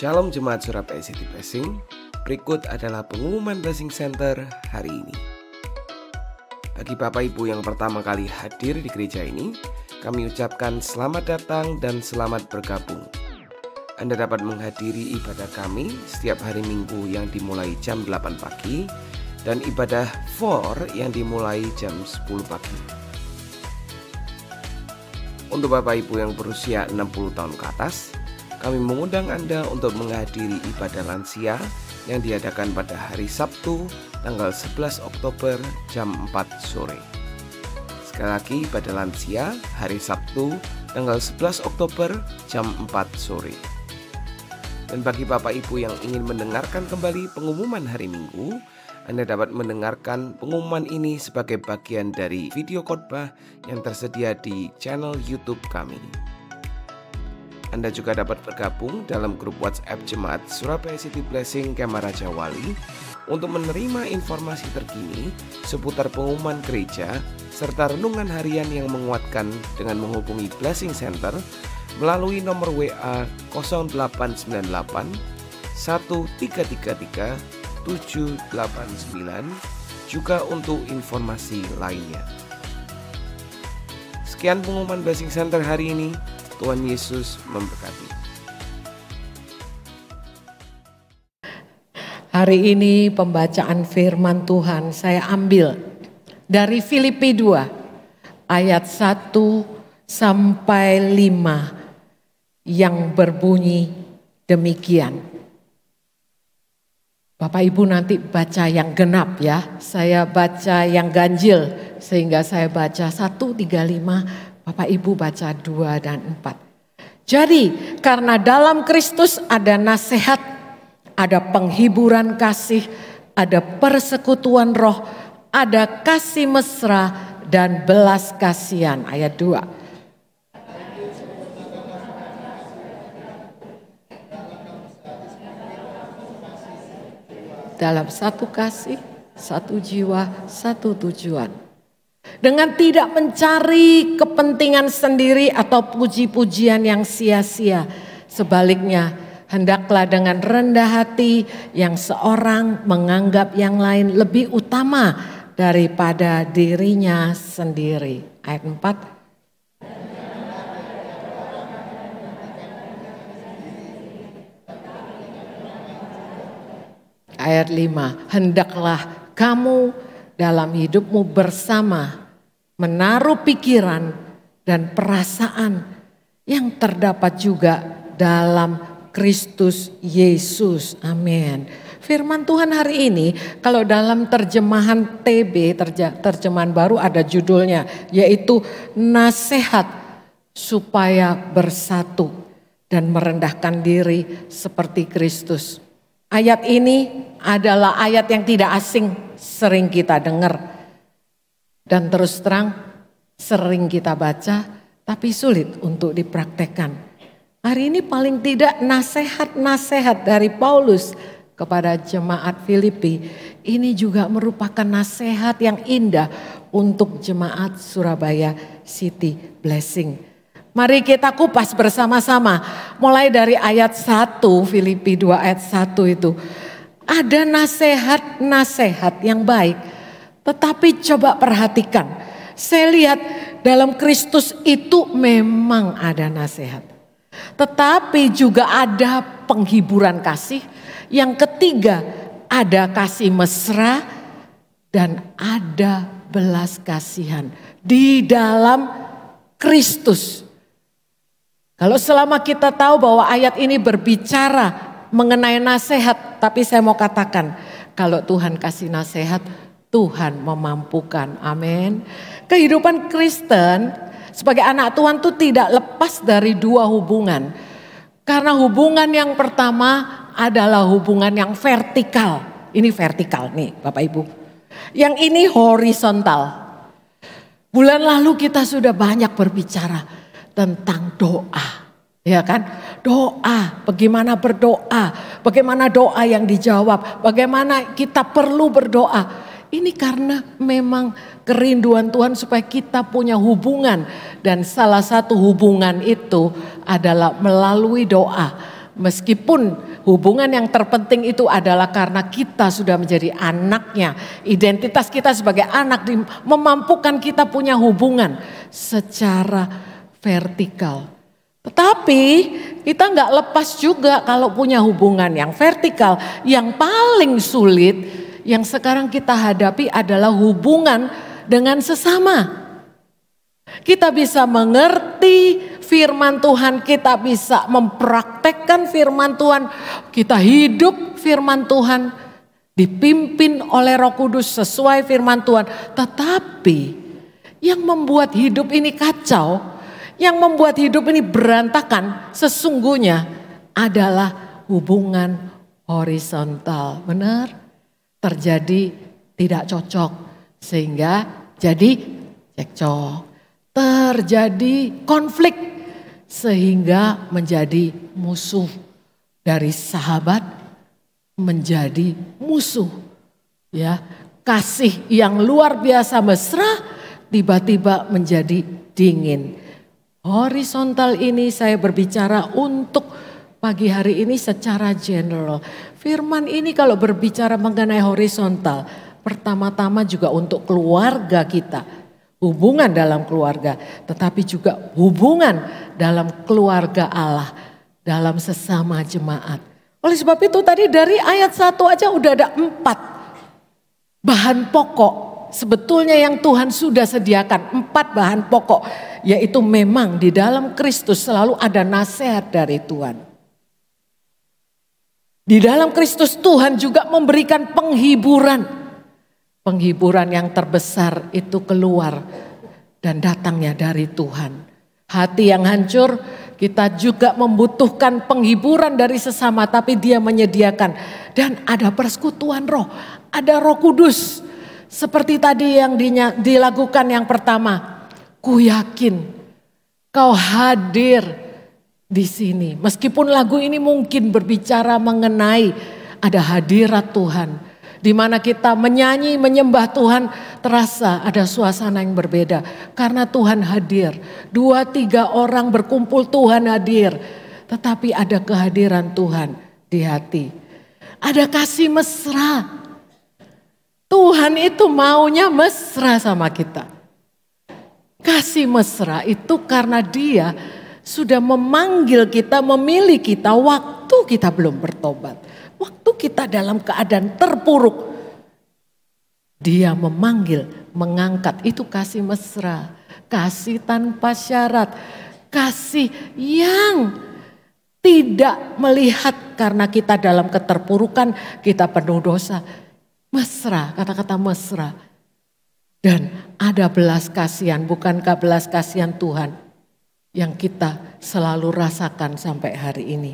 Shalom Jemaat Surabaya City Blessing. Berikut adalah pengumuman Blessing Center hari ini. Bagi Bapak Ibu yang pertama kali hadir di gereja ini, kami ucapkan selamat datang dan selamat bergabung. Anda dapat menghadiri ibadah kami setiap hari Minggu yang dimulai jam 8 pagi dan ibadah 4 yang dimulai jam 10 pagi. Untuk Bapak Ibu yang berusia 60 tahun ke atas, kami mengundang Anda untuk menghadiri ibadah lansia yang diadakan pada hari Sabtu tanggal 11 Oktober jam 4 sore. Sekali lagi ibadah lansia hari Sabtu tanggal 11 Oktober jam 4 sore. Dan bagi Bapak Ibu yang ingin mendengarkan kembali pengumuman hari Minggu, Anda dapat mendengarkan pengumuman ini sebagai bagian dari video khotbah yang tersedia di channel YouTube kami. Anda juga dapat bergabung dalam grup WhatsApp Jemaat Surabaya City Blessing Kemah Raja Wali untuk menerima informasi terkini seputar pengumuman gereja serta renungan harian yang menguatkan dengan menghubungi Blessing Center melalui nomor WA 0898 1333 789 juga untuk informasi lainnya. Sekian pengumuman Blessing Center hari ini. Tuhan Yesus memberkati. Hari ini pembacaan firman Tuhan saya ambil dari Filipi 2 ayat 1 sampai 5 yang berbunyi demikian. Bapak Ibu nanti baca yang genap ya, saya baca yang ganjil sehingga saya baca 1, 3, 5, Bapak Ibu baca 2 dan 4. Jadi karena dalam Kristus ada nasihat, ada penghiburan kasih, ada persekutuan roh, ada kasih mesra dan belas kasihan. Ayat 2. Dalam satu kasih, satu jiwa, satu tujuan. Dengan tidak mencari kepentingan sendiri atau puji-pujian yang sia-sia. Sebaliknya, hendaklah dengan rendah hati yang seorang menganggap yang lain lebih utama daripada dirinya sendiri. Ayat 4. Ayat 5, hendaklah kamu dalam hidupmu bersama menaruh pikiran dan perasaan yang terdapat juga dalam Kristus Yesus. Amin. Firman Tuhan hari ini kalau dalam terjemahan TB, terjemahan baru ada judulnya yaitu nasihat supaya bersatu dan merendahkan diri seperti Kristus. Ayat ini adalah ayat yang tidak asing, sering kita dengar. Dan terus terang sering kita baca, tapi sulit untuk dipraktekkan. Hari ini paling tidak nasihat-nasihat dari Paulus kepada jemaat Filipi. Ini juga merupakan nasihat yang indah untuk jemaat Surabaya City Blessing. Mari kita kupas bersama-sama. Mulai dari ayat 1 Filipi 2 ayat 1 itu. Ada nasihat-nasihat yang baik. Tetapi coba perhatikan. Saya lihat dalam Kristus itu memang ada nasihat. Tetapi juga ada penghiburan kasih. Yang ketiga ada kasih mesra. Dan ada belas kasihan. Di dalam Kristus. Kalau selama kita tahu bahwa ayat ini berbicara mengenai nasihat, tapi saya mau katakan, kalau Tuhan kasih nasihat, Tuhan memampukan. Amin. Kehidupan Kristen sebagai anak Tuhan itu tidak lepas dari dua hubungan. Karena hubungan yang pertama adalah hubungan yang vertikal. Ini vertikal nih Bapak Ibu. Yang ini horizontal. Bulan lalu kita sudah banyak berbicara tentang doa, ya kan? Doa, bagaimana berdoa, bagaimana doa yang dijawab, bagaimana kita perlu berdoa. Ini karena memang kerinduan Tuhan supaya kita punya hubungan dan salah satu hubungan itu adalah melalui doa. Meskipun hubungan yang terpenting itu adalah karena kita sudah menjadi anaknya. Identitas kita sebagai anak memampukan kita punya hubungan secara vertikal. Tetapi kita nggak lepas juga kalau punya hubungan yang vertikal. Yang paling sulit yang sekarang kita hadapi adalah hubungan dengan sesama. Kita bisa mengerti firman Tuhan, kita bisa mempraktekkan firman Tuhan, kita hidup firman Tuhan, dipimpin oleh Roh Kudus sesuai firman Tuhan. Tetapi yang membuat hidup ini kacau, yang membuat hidup ini berantakan sesungguhnya adalah hubungan horizontal. Benar? Terjadi tidak cocok sehingga jadi cekcok. Terjadi konflik sehingga menjadi musuh, dari sahabat menjadi musuh. Ya, kasih yang luar biasa mesra tiba-tiba menjadi dingin. Horizontal ini saya berbicara untuk pagi hari ini secara general. Firman ini kalau berbicara mengenai horizontal, pertama-tama juga untuk keluarga kita. Hubungan dalam keluarga, tetapi juga hubungan dalam keluarga Allah, dalam sesama jemaat. Oleh sebab itu tadi dari ayat 1 aja udah ada 4 bahan pokok sebetulnya yang Tuhan sudah sediakan. 4 bahan pokok, yaitu memang di dalam Kristus selalu ada nasihat dari Tuhan. Di dalam Kristus Tuhan juga memberikan penghiburan. Penghiburan yang terbesar itu keluar dan datangnya dari Tuhan. Hati yang hancur, kita juga membutuhkan penghiburan dari sesama, tapi Dia menyediakan. Dan ada persekutuan roh, ada Roh Kudus. Seperti tadi yang dilakukan yang pertama, ku yakin kau hadir di sini. Meskipun lagu ini mungkin berbicara mengenai ada hadirat Tuhan. Di mana kita menyanyi, menyembah Tuhan, terasa ada suasana yang berbeda. Karena Tuhan hadir. 2-3 orang berkumpul, Tuhan hadir. Tetapi ada kehadiran Tuhan di hati. Ada kasih mesra. Tuhan itu maunya mesra sama kita. Kasih mesra itu karena Dia sudah memanggil kita, memilih kita waktu kita belum bertobat. Waktu kita dalam keadaan terpuruk, Dia memanggil, mengangkat. Itu kasih mesra, kasih tanpa syarat, kasih yang tidak melihat karena kita dalam keterpurukan, kita penuh dosa. Mesra, kata-kata mesra. Dan ada belas kasihan, bukankah belas kasihan Tuhan yang kita selalu rasakan sampai hari ini.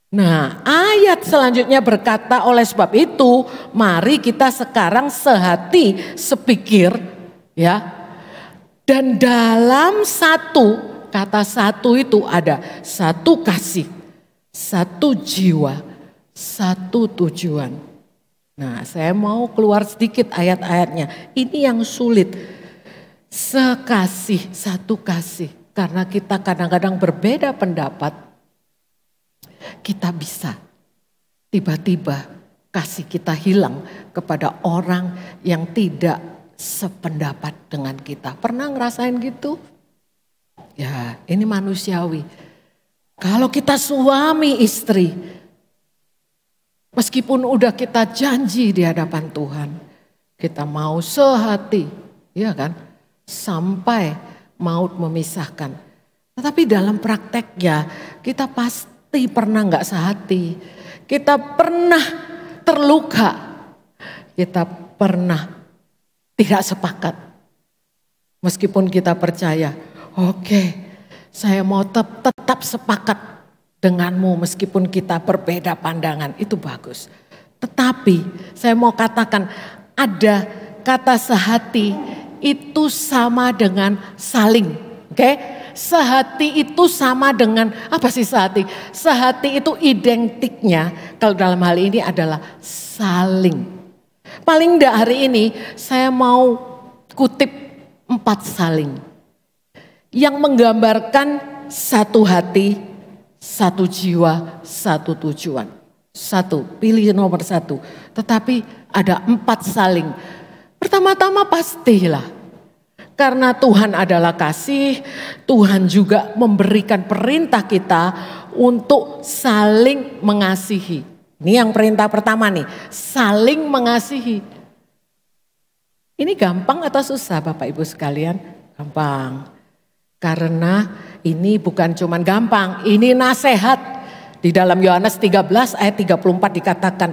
Nah, ayat selanjutnya berkata, oleh sebab itu mari kita sekarang sehati sepikir, ya. Dan dalam satu, kata satu itu ada satu kasih, satu jiwa, satu tujuan. Nah, saya mau keluar sedikit ayat-ayatnya. Ini yang sulit. Sekasih, satu kasih. Karena kita kadang-kadang berbeda pendapat. Kita bisa tiba-tiba kasih kita hilang kepada orang yang tidak sependapat dengan kita. Pernah ngerasain gitu? Ya, ini manusiawi. Kalau kita suami istri, meskipun udah kita janji di hadapan Tuhan, kita mau sehati, ya kan? Sampai maut memisahkan. Tetapi dalam prakteknya kita pasti pernah nggak sehati, kita pernah terluka, kita pernah tidak sepakat. Meskipun kita percaya, oke, saya mau tetap sepakat denganmu meskipun kita berbeda pandangan, itu bagus. Tetapi saya mau katakan ada kata sehati itu sama dengan saling, oke? Sehati itu sama dengan, apa sih sehati? Sehati itu identiknya kalau dalam hal ini adalah saling. Paling enggak hari ini saya mau kutip 4 saling. Yang menggambarkan satu hati, satu jiwa, satu tujuan. Satu, pilih nomor satu. Tetapi ada 4 saling. Pertama-tama pastilah. Karena Tuhan adalah kasih, Tuhan juga memberikan perintah kita untuk saling mengasihi. Ini yang perintah pertama nih, saling mengasihi. Ini gampang atau susah Bapak Ibu sekalian? Gampang. Karena ini bukan cuman gampang, ini nasihat. Di dalam Yohanes 13 ayat 34 dikatakan,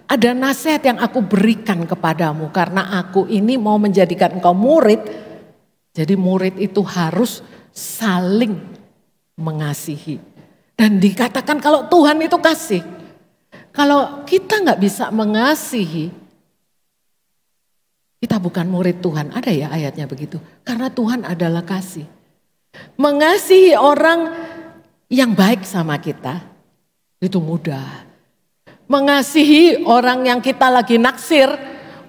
ada nasihat yang aku berikan kepadamu karena aku ini mau menjadikan engkau murid. Jadi murid itu harus saling mengasihi. Dan dikatakan kalau Tuhan itu kasih. Kalau kita nggak bisa mengasihi, kita bukan murid Tuhan. Ada ya ayatnya begitu. Karena Tuhan adalah kasih. Mengasihi orang yang baik sama kita itu mudah. Mengasihi orang yang kita lagi naksir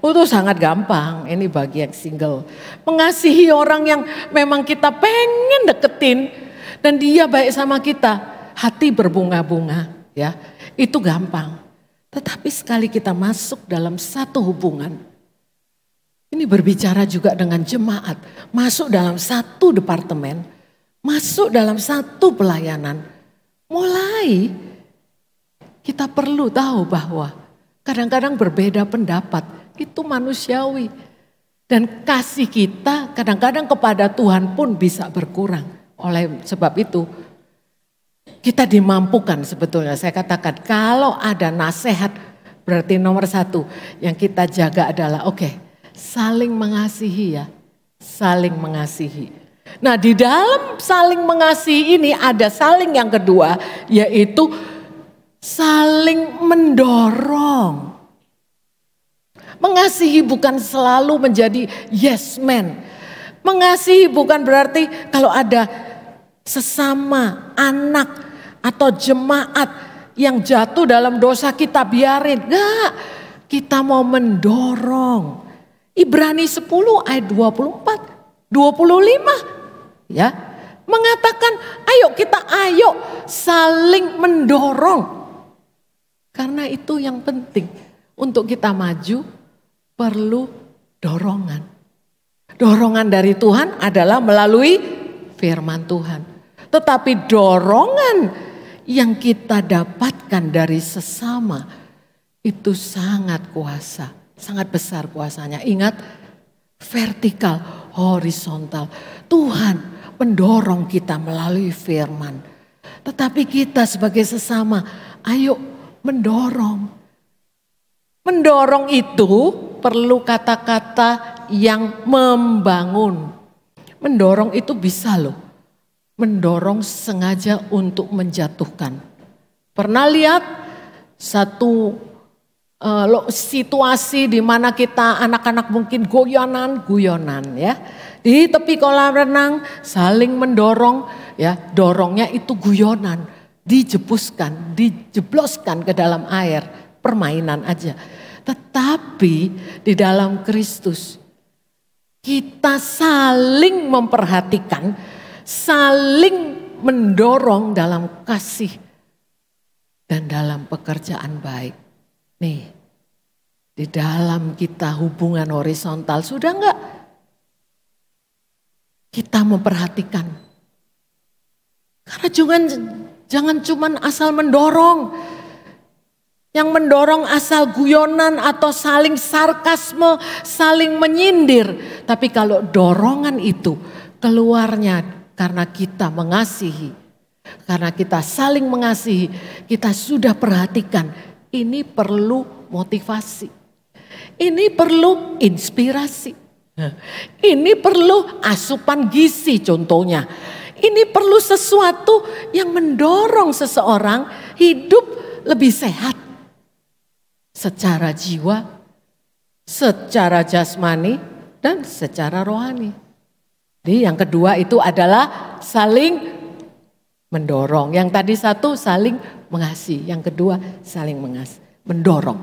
itu sangat gampang. Ini bagi yang single. Mengasihi orang yang memang kita pengen deketin dan dia baik sama kita, hati berbunga-bunga, ya. Itu gampang. Tetapi sekali kita masuk dalam satu hubungan, ini berbicara juga dengan jemaat, masuk dalam satu departemen, masuk dalam satu pelayanan, mulai kita perlu tahu bahwa kadang-kadang berbeda pendapat, itu manusiawi. Dan kasih kita kadang-kadang kepada Tuhan pun bisa berkurang. Oleh sebab itu kita dimampukan sebetulnya. Saya katakan kalau ada nasihat berarti nomor satu yang kita jaga adalah saling mengasihi ya. Saling mengasihi. Nah di dalam saling mengasihi ini ada saling yang kedua yaitu saling mendorong. Mengasihi bukan selalu menjadi yes man. Mengasihi bukan berarti kalau ada sesama anak atau jemaat yang jatuh dalam dosa kita biarin. Enggak, kita mau mendorong. Ibrani 10 ayat 24, 25 ya. Mengatakan ayo saling mendorong. Karena itu yang penting. Untuk kita maju perlu dorongan. Dorongan dari Tuhan adalah melalui firman Tuhan. Tetapi dorongan yang kita dapatkan dari sesama itu sangat kuasa, sangat besar kuasanya. Ingat, vertikal, horizontal. Tuhan mendorong kita melalui firman. Tetapi kita sebagai sesama, ayo mendorong. Mendorong itu perlu kata-kata yang membangun. Mendorong itu bisa loh. Mendorong sengaja untuk menjatuhkan. Pernah lihat satu situasi di mana kita anak-anak mungkin guyonan ya. Di tepi kolam renang saling mendorong ya, dorongnya itu guyonan, dijebloskan ke dalam air, permainan aja. Tetapi di dalam Kristus kita saling memperhatikan, saling mendorong dalam kasih dan dalam pekerjaan baik. Nih, di dalam kita hubungan horizontal sudah enggak? Kita memperhatikan. Karena jangan cuma asal mendorong. Yang mendorong asal guyonan atau saling sarkasme, saling menyindir. Tapi kalau dorongan itu keluarnya karena kita mengasihi, karena kita saling mengasihi, kita sudah perhatikan ini perlu motivasi, ini perlu inspirasi, ini perlu asupan gizi contohnya, ini perlu sesuatu yang mendorong seseorang hidup lebih sehat secara jiwa, secara jasmani dan secara rohani. Jadi yang kedua itu adalah saling mendorong. Yang tadi satu saling mengasihi. Yang kedua saling mendorong.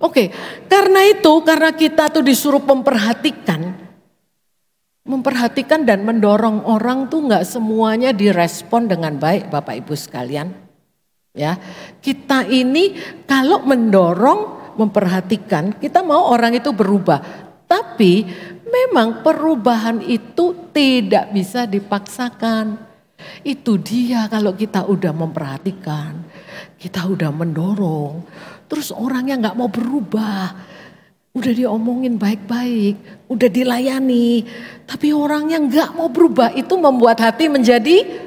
Oke, karena itu karena kita tuh disuruh memperhatikan memperhatikan dan mendorong orang tuh nggak semuanya direspon dengan baik, Bapak Ibu sekalian. Ya, kita ini kalau mendorong, memperhatikan, kita mau orang itu berubah. Tapi memang perubahan itu tidak bisa dipaksakan. Itu dia kalau kita udah memperhatikan, kita udah mendorong, terus orangnya nggak mau berubah, udah diomongin baik-baik, udah dilayani, tapi orangnya nggak mau berubah, itu membuat hati menjadi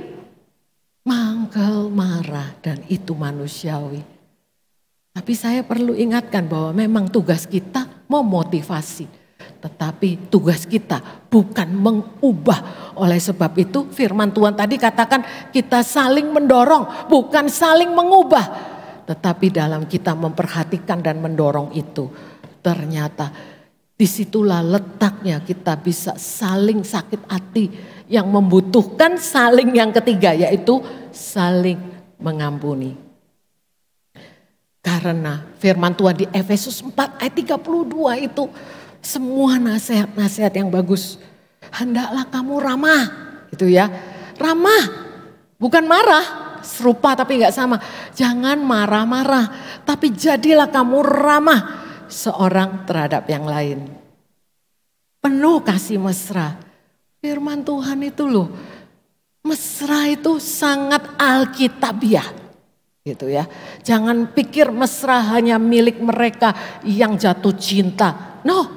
mangkel, marah, dan itu manusiawi. Tapi saya perlu ingatkan bahwa memang tugas kita memotivasi. Tetapi tugas kita bukan mengubah. Oleh sebab itu firman Tuhan tadi katakan kita saling mendorong, bukan saling mengubah. Tetapi dalam kita memperhatikan dan mendorong itu, ternyata disitulah letaknya kita bisa saling sakit hati. Yang membutuhkan saling yang ketiga, yaitu saling mengampuni. Karena firman Tuhan di Efesus 4 ayat 32 itu semua nasihat-nasihat yang bagus. Hendaklah kamu ramah, gitu ya. Ramah, bukan marah, serupa tapi gak sama. Jangan marah-marah, tapi jadilah kamu ramah seorang terhadap yang lain. Penuh kasih mesra. Firman Tuhan itu loh, mesra itu sangat alkitabiah, gitu ya. Jangan pikir mesra hanya milik mereka yang jatuh cinta. No,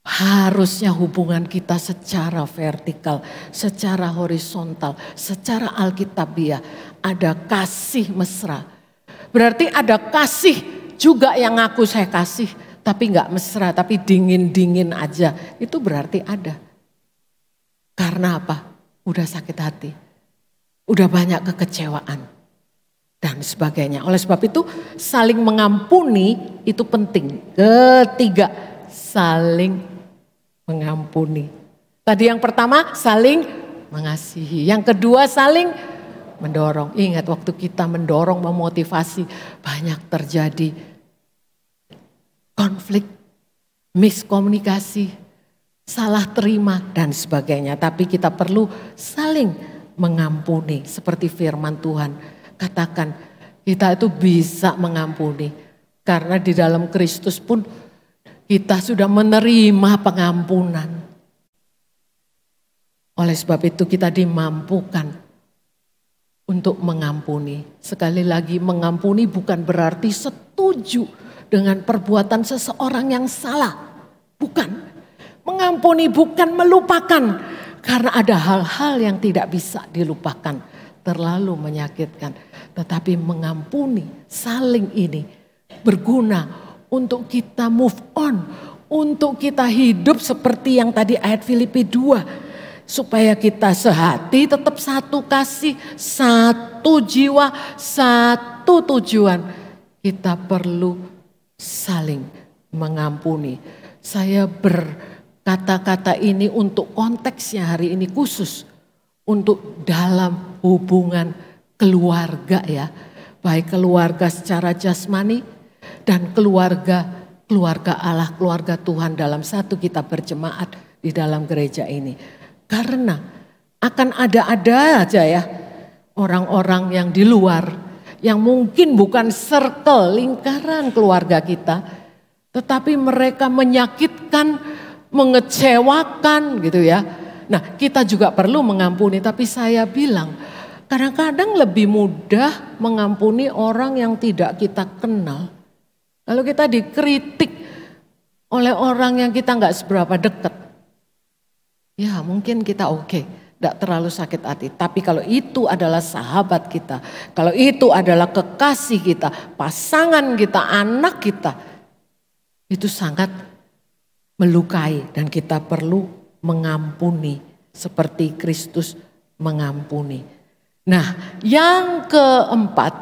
harusnya hubungan kita secara vertikal, secara horizontal, secara alkitabiah. Ada kasih mesra. Berarti ada kasih juga yang ngaku saya kasih, tapi gak mesra, tapi dingin-dingin aja. Itu berarti ada. Karena apa? Udah sakit hati, udah banyak kekecewaan dan sebagainya. Oleh sebab itu saling mengampuni itu penting. Ketiga, saling mengampuni. Tadi yang pertama saling mengasihi, yang kedua saling mendorong. Ingat waktu kita mendorong, memotivasi, banyak terjadi konflik, miskomunikasi, salah terima dan sebagainya. Tapi kita perlu saling mengampuni. Seperti firman Tuhan katakan kita itu bisa mengampuni. Karena di dalam Kristus pun kita sudah menerima pengampunan. Oleh sebab itu kita dimampukan untuk mengampuni. Sekali lagi mengampuni bukan berarti setuju dengan perbuatan seseorang yang salah. Bukan. Mengampuni bukan melupakan, karena ada hal-hal yang tidak bisa dilupakan, terlalu menyakitkan. Tetapi mengampuni, saling ini berguna untuk kita move on, untuk kita hidup seperti yang tadi ayat Filipi 2. Supaya kita sehati, tetap satu kasih, satu jiwa, satu tujuan. Kita perlu saling mengampuni. Saya kata-kata ini untuk konteksnya hari ini khusus untuk dalam hubungan keluarga ya. Baik keluarga secara jasmani dan keluarga Allah, keluarga Tuhan dalam satu kita berjemaat di dalam gereja ini. Karena akan ada aja ya orang-orang yang di luar yang mungkin bukan circle, lingkaran keluarga kita. Tetapi mereka menyakitkan, mengecewakan gitu ya. Nah kita juga perlu mengampuni, tapi saya bilang kadang-kadang lebih mudah mengampuni orang yang tidak kita kenal. Kalau kita dikritik oleh orang yang kita nggak seberapa dekat, ya mungkin kita oke, nggak terlalu sakit hati. Tapi kalau itu adalah sahabat kita, kalau itu adalah kekasih kita, pasangan kita, anak kita, itu sangat melukai dan kita perlu mengampuni seperti Kristus mengampuni. Nah, yang keempat,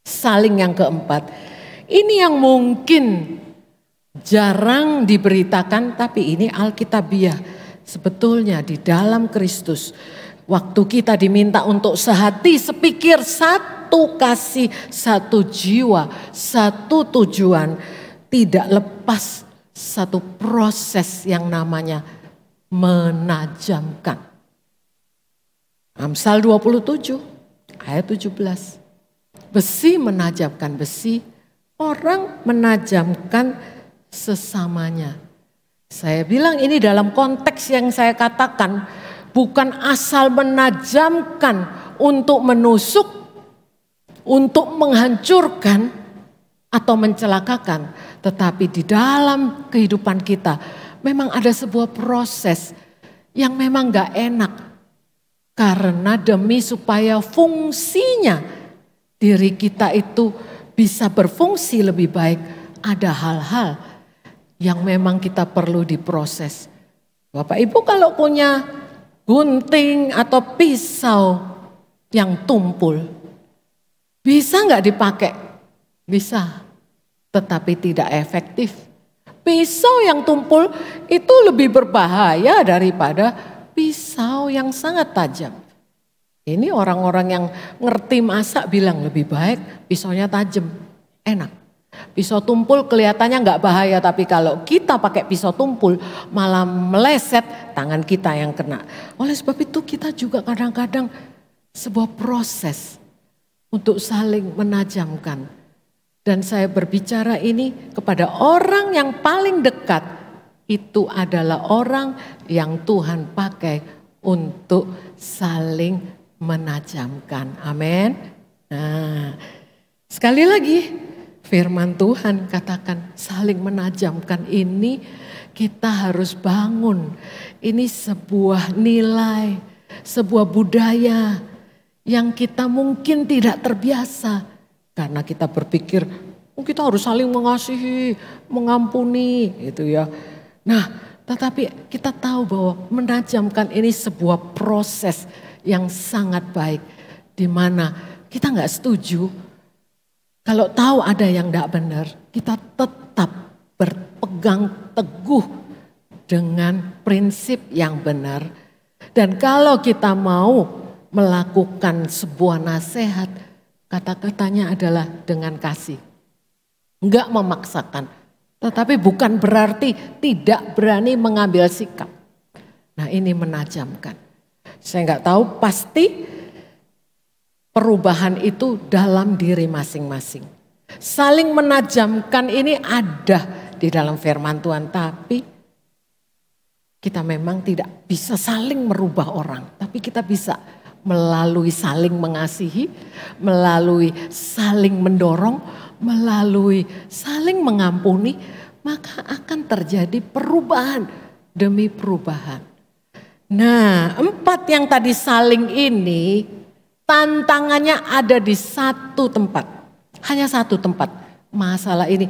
saling yang keempat, ini yang mungkin jarang diberitakan tapi ini alkitabiah. Sebetulnya di dalam Kristus, waktu kita diminta untuk sehati, sepikir, satu kasih, satu jiwa, satu tujuan, tidak lepas satu proses yang namanya menajamkan. Amsal 27 ayat 17. Besi menajamkan besi, orang menajamkan sesamanya. Saya bilang ini dalam konteks yang saya katakan, bukan asal menajamkan untuk menusuk, untuk menghancurkan atau mencelakakan. Tetapi di dalam kehidupan kita memang ada sebuah proses yang memang gak enak. Karena demi supaya fungsinya diri kita itu bisa berfungsi lebih baik, ada hal-hal yang memang kita perlu diproses. Bapak Ibu kalau punya gunting atau pisau yang tumpul, bisa nggak dipakai? Bisa, tetapi tidak efektif. Pisau yang tumpul itu lebih berbahaya daripada pisau yang sangat tajam. Ini orang-orang yang ngerti masak bilang lebih baik pisaunya tajam, enak. Pisau tumpul kelihatannya nggak bahaya, tapi kalau kita pakai pisau tumpul malah meleset tangan kita yang kena. Oleh sebab itu kita juga kadang-kadang sebuah proses untuk saling menajamkan. Dan saya berbicara ini kepada orang yang paling dekat, itu adalah orang yang Tuhan pakai untuk saling menajamkan. Amin. Nah, sekali lagi firman Tuhan katakan saling menajamkan ini kita harus bangun. Ini sebuah nilai, sebuah budaya yang kita mungkin tidak terbiasa. Karena kita berpikir kita harus saling mengasihi, mengampuni gitu ya. Nah, tetapi kita tahu bahwa menajamkan ini sebuah proses yang sangat baik. Di mana kita nggak setuju. Kalau tahu ada yang tidak benar, kita tetap berpegang teguh dengan prinsip yang benar. Dan kalau kita mau melakukan sebuah nasihat, kata-katanya adalah dengan kasih. Enggak memaksakan, tetapi bukan berarti tidak berani mengambil sikap. Nah ini menajamkan. Saya nggak tahu pasti perubahan itu dalam diri masing-masing. Saling menajamkan ini ada di dalam firman Tuhan. Tapi kita memang tidak bisa saling merubah orang. Tapi kita bisa melalui saling mengasihi, melalui saling mendorong, melalui saling mengampuni. Maka akan terjadi perubahan demi perubahan. Nah 4 yang tadi saling ini tantangannya ada di satu tempat, hanya satu tempat. Masalah ini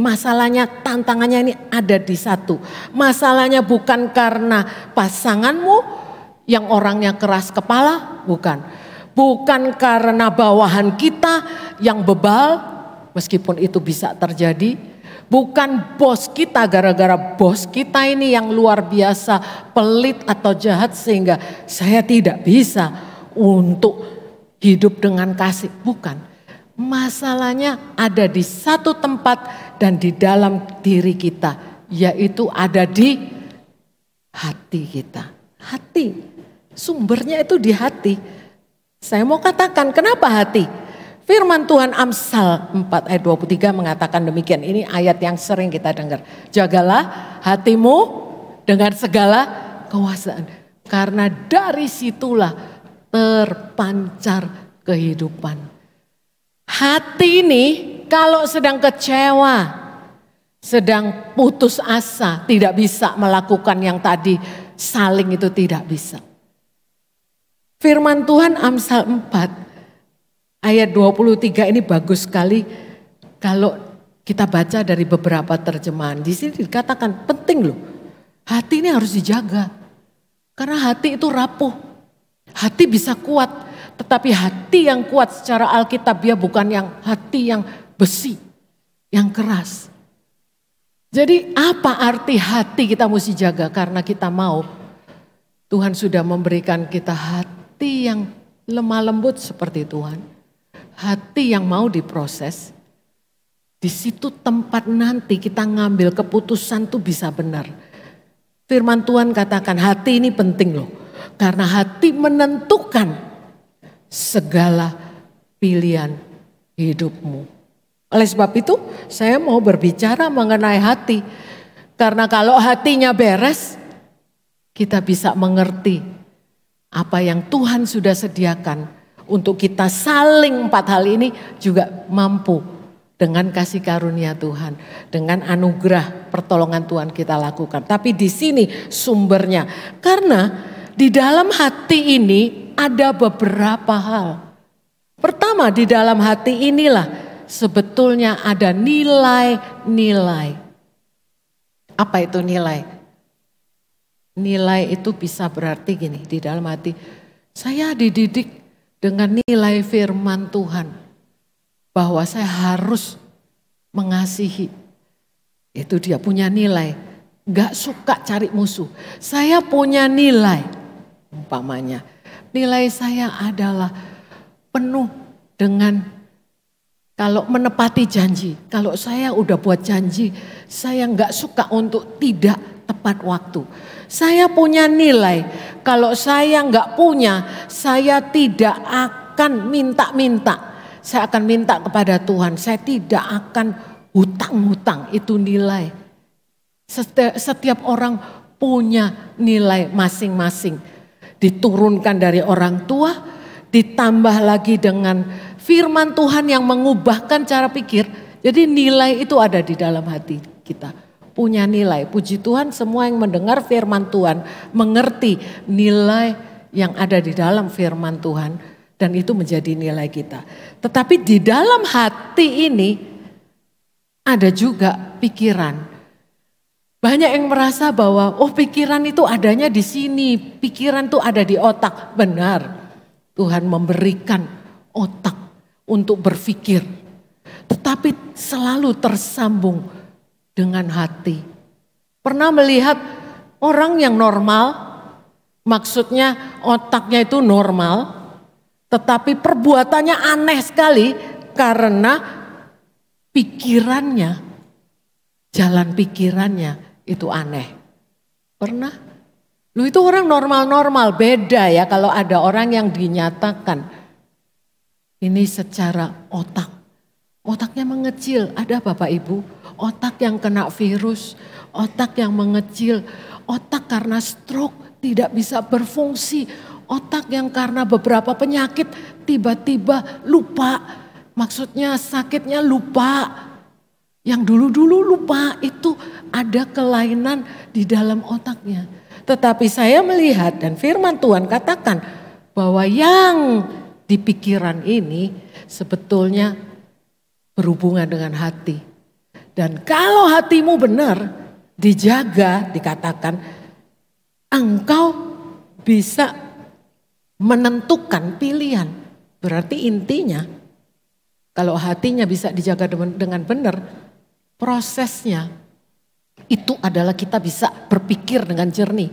masalahnya, tantangannya ini ada di satu. Masalahnya bukan karena pasanganmu yang orangnya keras kepala, bukan. Bukan karena bawahan kita yang bebal, meskipun itu bisa terjadi. Bukan bos kita, gara-gara bos kita ini yang luar biasa pelit atau jahat sehingga saya tidak bisa untuk hidup dengan kasih, bukan. Masalahnya ada di satu tempat dan di dalam diri kita, yaitu ada di hati kita. Hati, sumbernya itu di hati. Saya mau katakan kenapa hati? Firman Tuhan Amsal 4 ayat 23 mengatakan demikian. Ini ayat yang sering kita dengar. Jagalah hatimu dengan segala kewasaan. Karena dari situlah terpancar kehidupan. Hati ini kalau sedang kecewa, sedang putus asa, tidak bisa melakukan yang tadi saling itu tidak bisa. Firman Tuhan Amsal 4 ayat 23 ini bagus sekali kalau kita baca dari beberapa terjemahan. Di sini dikatakan penting loh, hati ini harus dijaga. Karena hati itu rapuh. Hati bisa kuat, tetapi hati yang kuat secara Alkitabiah bukan yang hati yang besi, yang keras. Jadi apa arti hati kita mesti jaga? Karena kita mau, Tuhan sudah memberikan kita hati yang lemah lembut seperti Tuhan. Hati yang mau diproses. Di situ tempat nanti kita ngambil keputusan tuh bisa benar. Firman Tuhan katakan hati ini penting loh. Karena hati menentukan segala pilihan hidupmu. Oleh sebab itu saya mau berbicara mengenai hati. Karena kalau hatinya beres, kita bisa mengerti apa yang Tuhan sudah sediakan untuk kita saling 4 hal ini juga mampu dengan kasih karunia Tuhan, dengan anugerah pertolongan Tuhan kita lakukan. Tapi di sini sumbernya, karena di dalam hati ini ada beberapa hal. Pertama, di dalam hati inilah sebetulnya ada nilai-nilai. Apa itu nilai? Nilai itu bisa berarti gini, di dalam hati saya dididik dengan nilai firman Tuhan. Bahwa saya harus mengasihi. Itu dia punya nilai. Gak suka cari musuh. Saya punya nilai. Umpamanya. Nilai saya adalah penuh dengan kalau menepati janji. Kalau saya udah buat janji, saya gak suka untuk tidak tepat waktu. Saya punya nilai. Kalau saya gak punya, saya tidak akan minta-minta. Saya akan minta kepada Tuhan, saya tidak akan hutang-hutang, itu nilai. Setiap orang punya nilai masing-masing. Diturunkan dari orang tua, ditambah lagi dengan firman Tuhan yang mengubahkan cara pikir. Jadi nilai itu ada di dalam hati kita. Punya nilai, puji Tuhan semua yang mendengar firman Tuhan mengerti nilai yang ada di dalam firman Tuhan. Dan itu menjadi nilai kita. Tetapi di dalam hati ini ada juga pikiran. Banyak yang merasa bahwa pikiran itu adanya di sini. Pikiran itu ada di otak. Benar, Tuhan memberikan otak untuk berpikir. Tetapi selalu tersambung dengan hati. Pernah melihat orang yang normal, maksudnya otaknya itu normal. Tetapi perbuatannya aneh sekali karena pikirannya, jalan pikirannya itu aneh. Pernah? Lu itu orang normal-normal, beda ya kalau ada orang yang dinyatakan ini secara otak. Otaknya mengecil, ada Bapak Ibu, otak yang kena virus, otak yang mengecil, otak karena stroke tidak bisa berfungsi. Otak yang karena beberapa penyakit tiba-tiba lupa. Maksudnya sakitnya lupa. Yang dulu-dulu lupa itu ada kelainan di dalam otaknya. Tetapi saya melihat dan firman Tuhan katakan bahwa yang di pikiran ini sebetulnya berhubungan dengan hati. Dan kalau hatimu benar dijaga dikatakan engkau bisa menentukan pilihan. Berarti intinya kalau hatinya bisa dijaga dengan benar, prosesnya itu adalah kita bisa berpikir dengan jernih.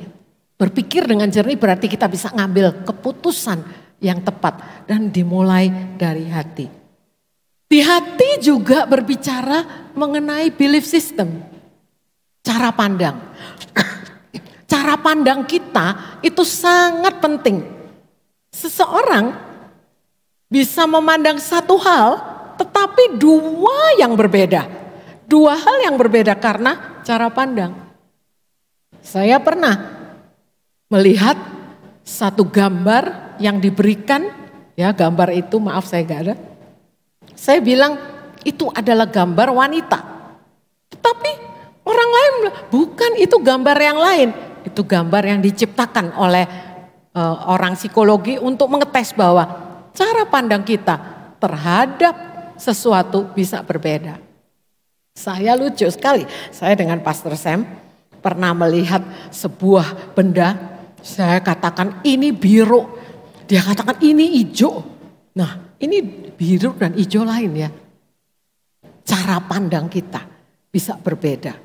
Berpikir dengan jernih berarti kita bisa ngambil keputusan yang tepat dan dimulai dari hati. Di hati juga berbicara mengenai belief system, cara pandang. Cara pandang kita itu sangat penting. Seseorang bisa memandang satu hal tetapi dua yang berbeda. Dua hal yang berbeda karena cara pandang. Saya pernah melihat satu gambar yang diberikan, ya gambar itu maaf saya gak ada. Saya bilang itu adalah gambar wanita. Tetapi orang lain bilang bukan, itu gambar yang lain. Itu gambar yang diciptakan oleh orang psikologi untuk mengetes bahwa cara pandang kita terhadap sesuatu bisa berbeda. Saya lucu sekali, saya dengan Pastor Sam pernah melihat sebuah benda, saya katakan ini biru, dia katakan ini hijau. Nah ini biru dan hijau lain ya. Cara pandang kita bisa berbeda.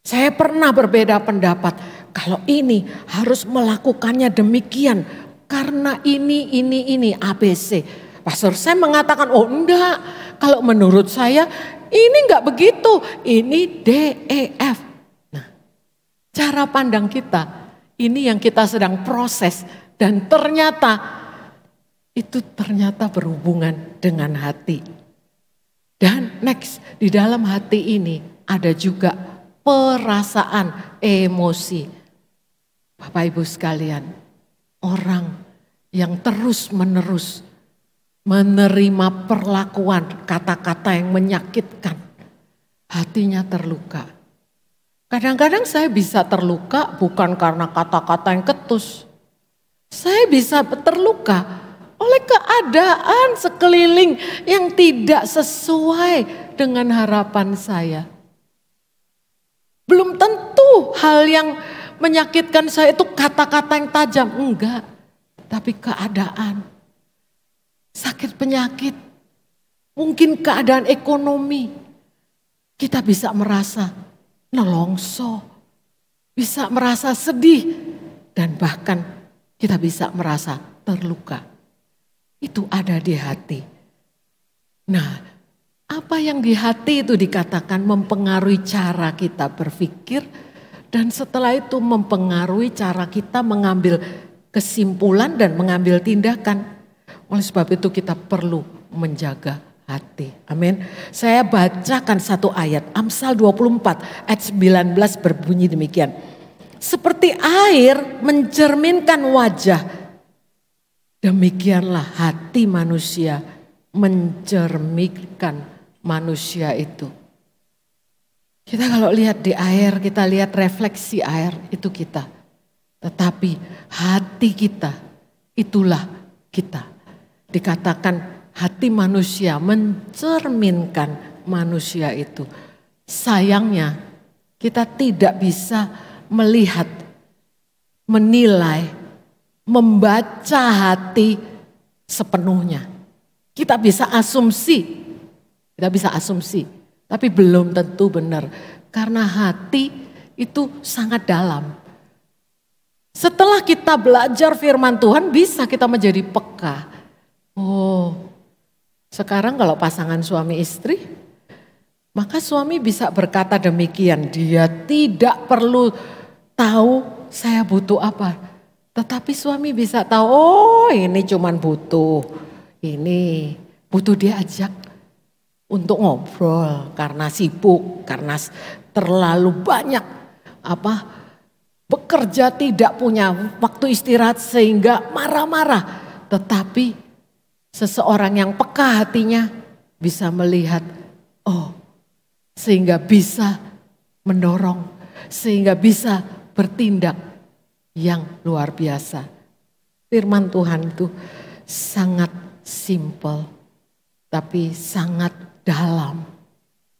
Saya pernah berbeda pendapat, kalau ini harus melakukannya demikian karena ini ABC. Pastor Sam mengatakan oh enggak, kalau menurut saya ini enggak begitu, ini DEF. Nah Cara pandang kita, ini yang kita sedang proses dan ternyata itu ternyata berhubungan dengan hati. Dan next, di dalam hati ini ada juga perasaan, emosi. Bapak Ibu sekalian, orang yang terus-menerus menerima perlakuan kata-kata yang menyakitkan, hatinya terluka. Kadang-kadang saya bisa terluka bukan karena kata-kata yang ketus. Saya bisa terluka oleh keadaan sekeliling yang tidak sesuai dengan harapan saya. Belum tentu hal yang menyakitkan saya itu kata-kata yang tajam, enggak. Tapi keadaan, sakit penyakit, mungkin keadaan ekonomi. Kita bisa merasa nelongso, bisa merasa sedih, dan bahkan kita bisa merasa terluka. Itu ada di hati. Nah, apa yang di hati itu dikatakan mempengaruhi cara kita berpikir, dan setelah itu mempengaruhi cara kita mengambil kesimpulan dan mengambil tindakan. Oleh sebab itu kita perlu menjaga hati. Amin. Saya bacakan satu ayat. Amsal 24 ayat 19 berbunyi demikian. Seperti air mencerminkan wajah, demikianlah hati manusia mencerminkan manusia itu. Kita kalau lihat di air, kita lihat refleksi air itu kita. Tetapi hati kita, itulah kita. Dikatakan hati manusia mencerminkan manusia itu. Sayangnya kita tidak bisa melihat, menilai, membaca hati sepenuhnya. Kita bisa asumsi, tapi belum tentu benar. Karena hati itu sangat dalam. Setelah kita belajar firman Tuhan bisa kita menjadi peka. Oh, sekarang kalau pasangan suami istri, maka suami bisa berkata demikian. Dia tidak perlu tahu saya butuh apa. Tetapi suami bisa tahu, oh ini cuman butuh. Ini butuh diajak untuk ngobrol karena sibuk, karena terlalu banyak bekerja, tidak punya waktu istirahat sehingga marah-marah. Tetapi seseorang yang peka hatinya bisa melihat, oh sehingga bisa mendorong, sehingga bisa bertindak yang luar biasa. Firman Tuhan itu sangat simple tapi sangat dalam.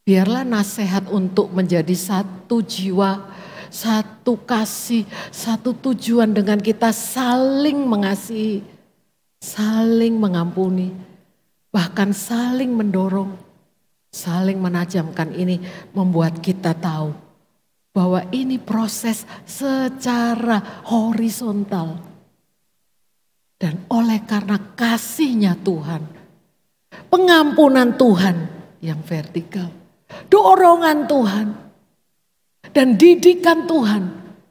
Biarlah nasihat untuk menjadi satu jiwa, satu kasih, satu tujuan dengan kita saling mengasihi, saling mengampuni, bahkan saling mendorong, saling menajamkan. Ini membuat kita tahu bahwa ini proses secara horizontal. Dan oleh karena kasihnya Tuhan, pengampunan Tuhan yang vertikal, dorongan Tuhan, dan didikan Tuhan.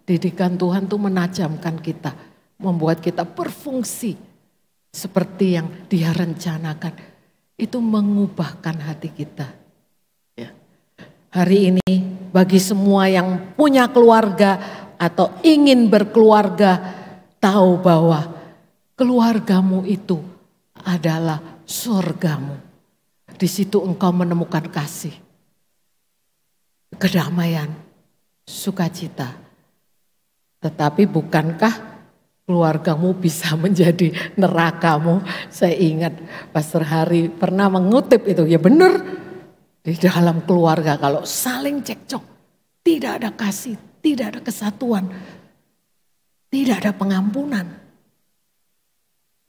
Didikan Tuhan itu menajamkan kita, membuat kita berfungsi seperti yang Dia rencanakan. Itu mengubahkan hati kita. Ya. Hari ini bagi semua yang punya keluarga atau ingin berkeluarga, tahu bahwa keluargamu itu adalah surgamu. Di situ engkau menemukan kasih, kedamaian, sukacita. Tetapi bukankah keluargamu bisa menjadi nerakamu? Saya ingat Pastor Hari pernah mengutip itu, ya benar. Di dalam keluarga kalau saling cekcok, tidak ada kasih, tidak ada kesatuan, tidak ada pengampunan,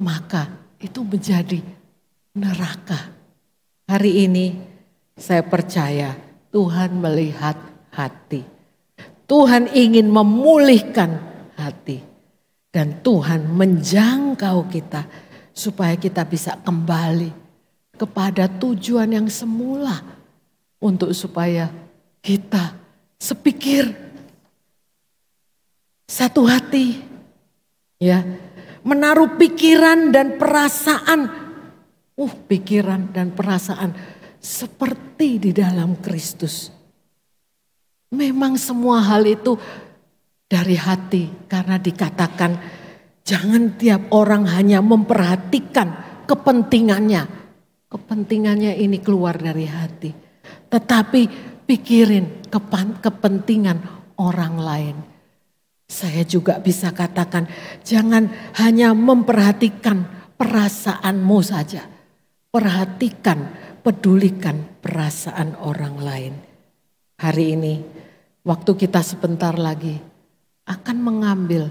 maka itu menjadi neraka. Hari ini saya percaya Tuhan melihat hati. Tuhan ingin memulihkan hati. Dan Tuhan menjangkau kita supaya kita bisa kembali kepada tujuan yang semula. Untuk supaya kita sepikir, satu hati, ya, menaruh pikiran dan perasaan, pikiran dan perasaan seperti di dalam Kristus. Memang semua hal itu dari hati, karena dikatakan jangan tiap orang hanya memperhatikan kepentingannya. Kepentingannya ini keluar dari hati. Tetapi pikirin kepentingan orang lain. Saya juga bisa katakan jangan hanya memperhatikan perasaanmu saja. Perhatikan, pedulikan perasaan orang lain. Hari ini, waktu kita sebentar lagi akan mengambil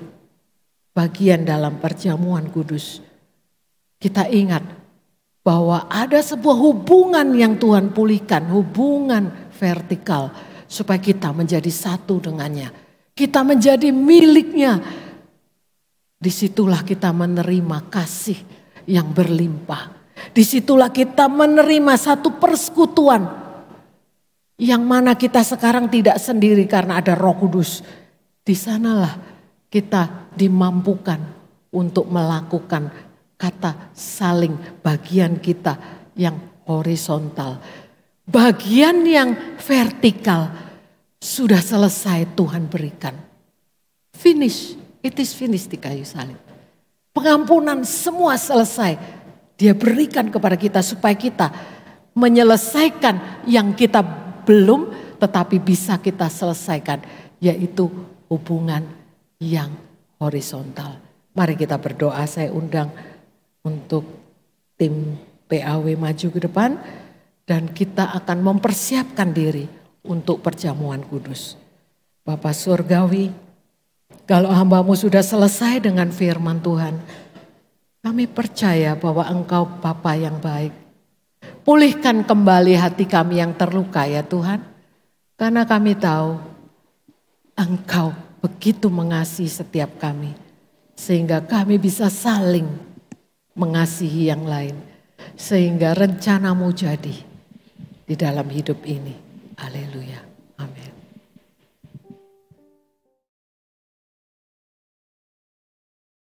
bagian dalam perjamuan kudus. Kita ingat bahwa ada sebuah hubungan yang Tuhan pulihkan, hubungan vertikal, supaya kita menjadi satu dengannya. Kita menjadi miliknya. Disitulah kita menerima kasih yang berlimpah. Disitulah kita menerima satu persekutuan yang mana kita sekarang tidak sendiri karena ada Roh Kudus. Di sanalah kita dimampukan untuk melakukan kata saling, bagian kita yang horizontal. Bagian yang vertikal sudah selesai Tuhan berikan. Finish, it is finished di kayu salib. Pengampunan semua selesai. Dia berikan kepada kita supaya kita menyelesaikan yang kita belum tetapi bisa kita selesaikan. Yaitu hubungan yang horizontal. Mari kita berdoa, saya undang untuk tim PAW maju ke depan. Dan kita akan mempersiapkan diri untuk perjamuan kudus. Bapa Surgawi, kalau hamba-Mu sudah selesai dengan firman Tuhan, kami percaya bahwa Engkau Bapa yang baik. Pulihkan kembali hati kami yang terluka ya Tuhan. Karena kami tahu Engkau begitu mengasihi setiap kami. Sehingga kami bisa saling mengasihi yang lain. Sehingga rencana-Mu jadi di dalam hidup ini. Haleluya.